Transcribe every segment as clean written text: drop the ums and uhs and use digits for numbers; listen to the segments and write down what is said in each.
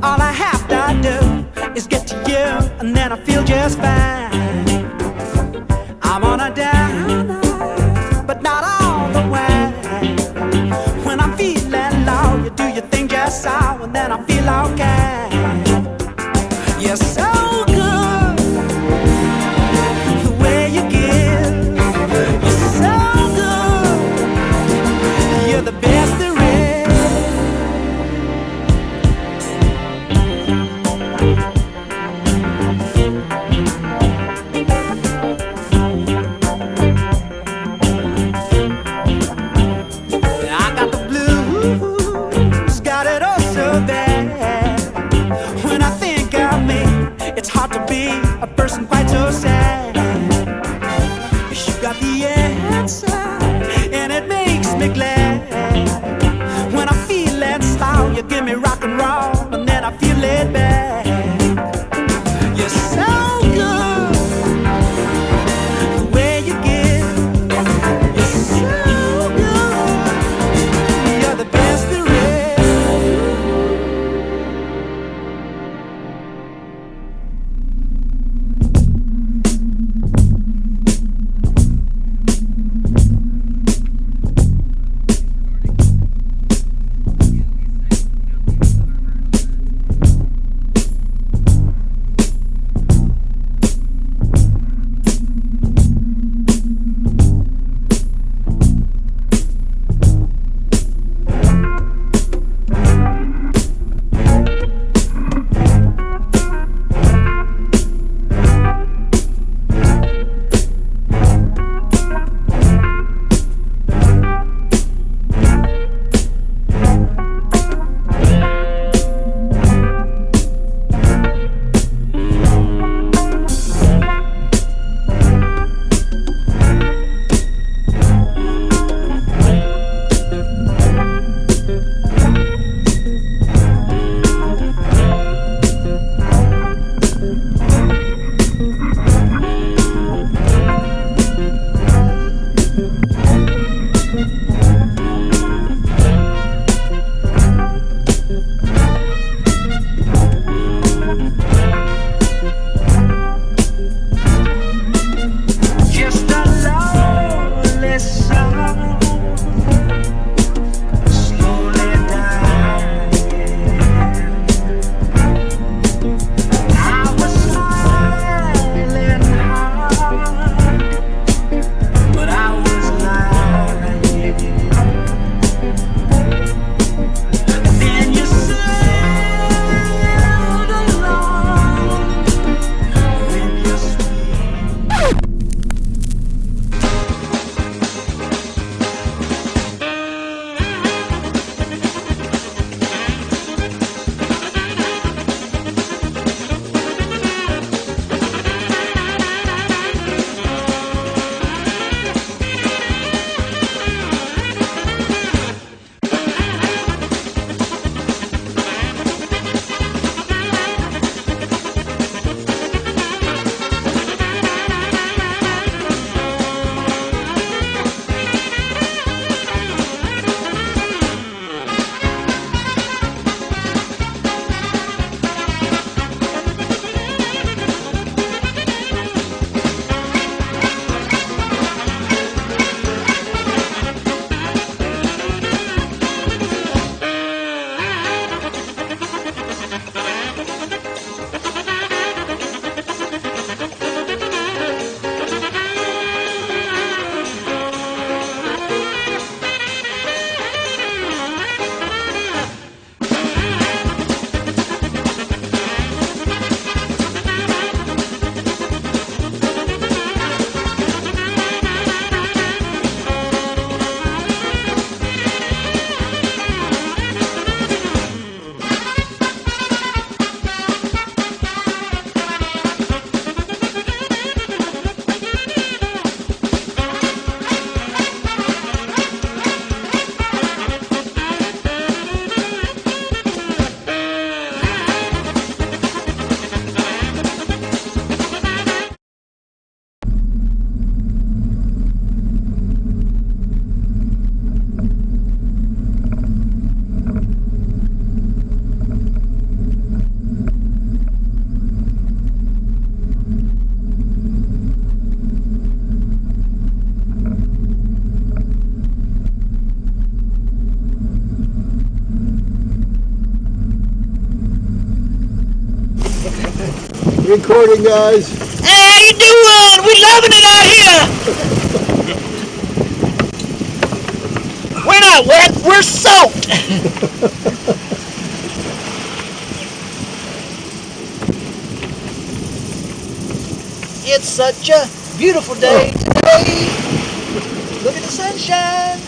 All I have to do is get to you, and then I feel just fine. I'm on a down, but not all the way. When I'm feeling low, you do your thing just so, and then I feel okay. You're so good, the way you give. You're so good, you're the best there is. I got the blues, got it all so bad. When I think of me, it's hard to be a person quite so sad. You got the answer, and it makes me glad. When I feel that slow, you give me rock and roll, and then I feel laid back. You're so good, the way you give. You're so good, you're the best there is. recording, guys. Hey, how you doing? We loving it out here. We're not wet, we're soaked. It's such a beautiful day today. Look at the sunshine.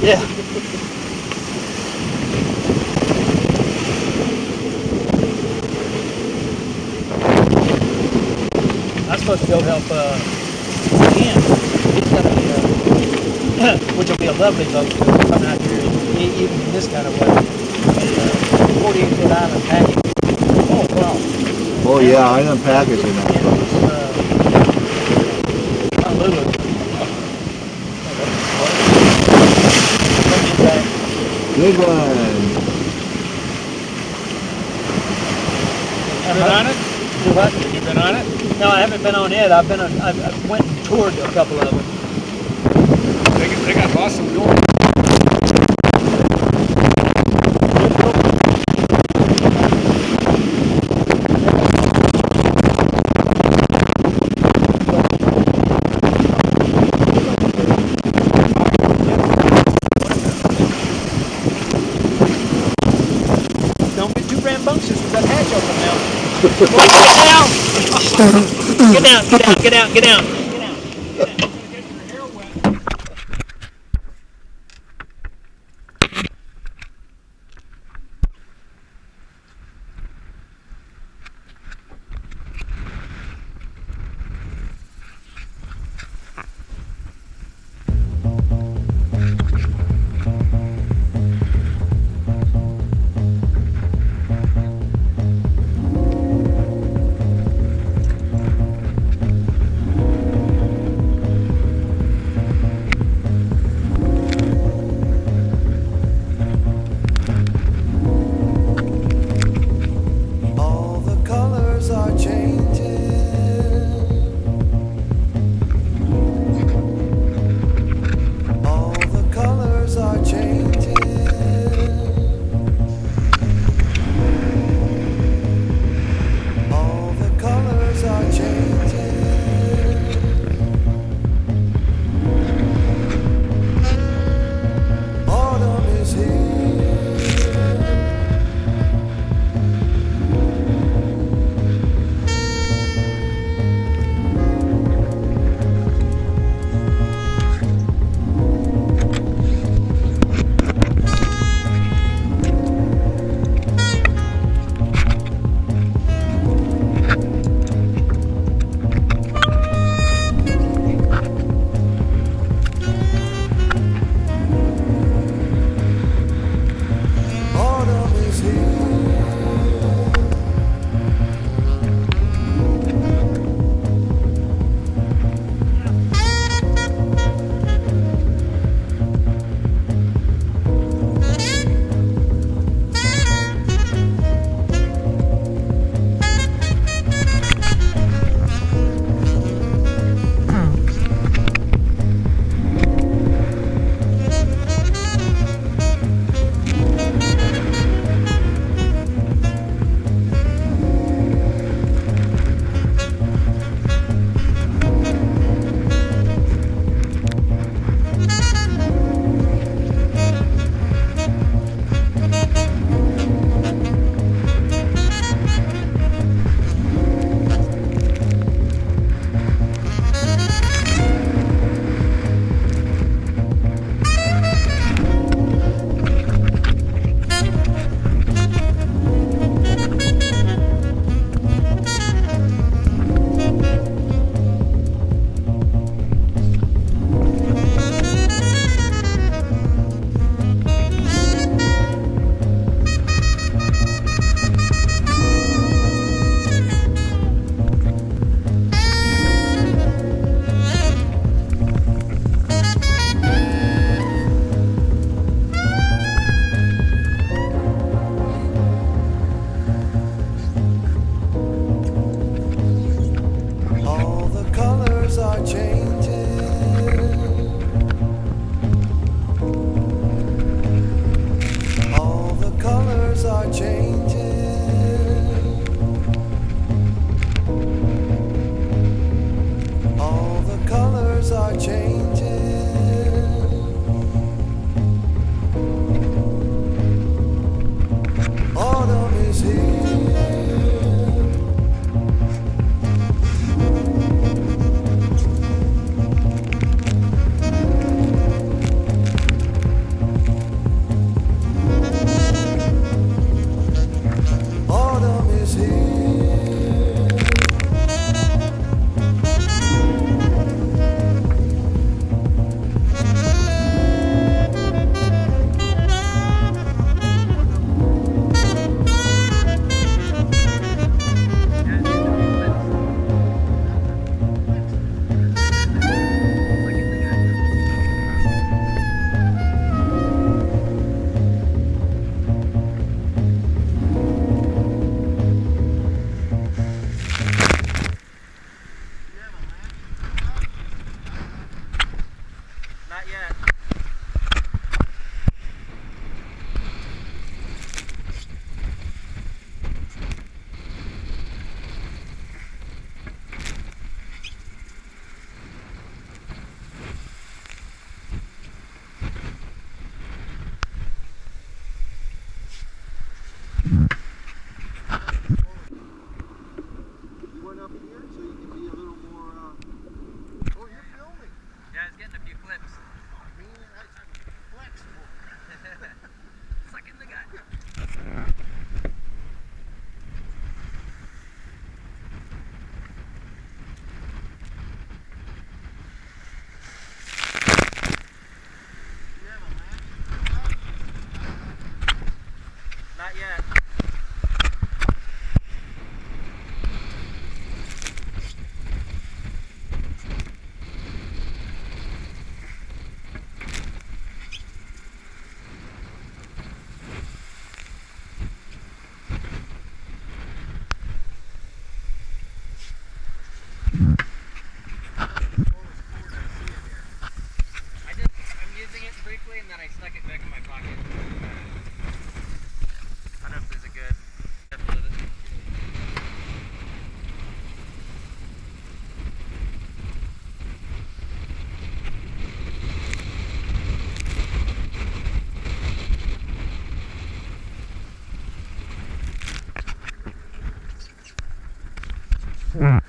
Yeah. I'm supposed to go help Ian. He's got a, which will be a lovely boat to come out here, even in this kind of weather. 48-foot island packing. Oh, wow. Oh, yeah, I unpack it in that boat. Good one. Been on it? What? You been on it? No, I haven't been on it. I went and toured a couple of them. They got awesome doors. Don't get too rambunctious with that hatch open now. Get down! Get down! Get down! colors are changing. All the colors are changing. Autumn is here. Autumn is here. Not yet. You went up here so you can be a little more. Oh, you're filming. Yeah, it's getting a few flips. I mean, that's flexible. Sucking the gut. You have a latch? Not yet. I'm using it briefly and then I stuck it back in my pocket. I don't know if this is good. Careful with it. Yeah.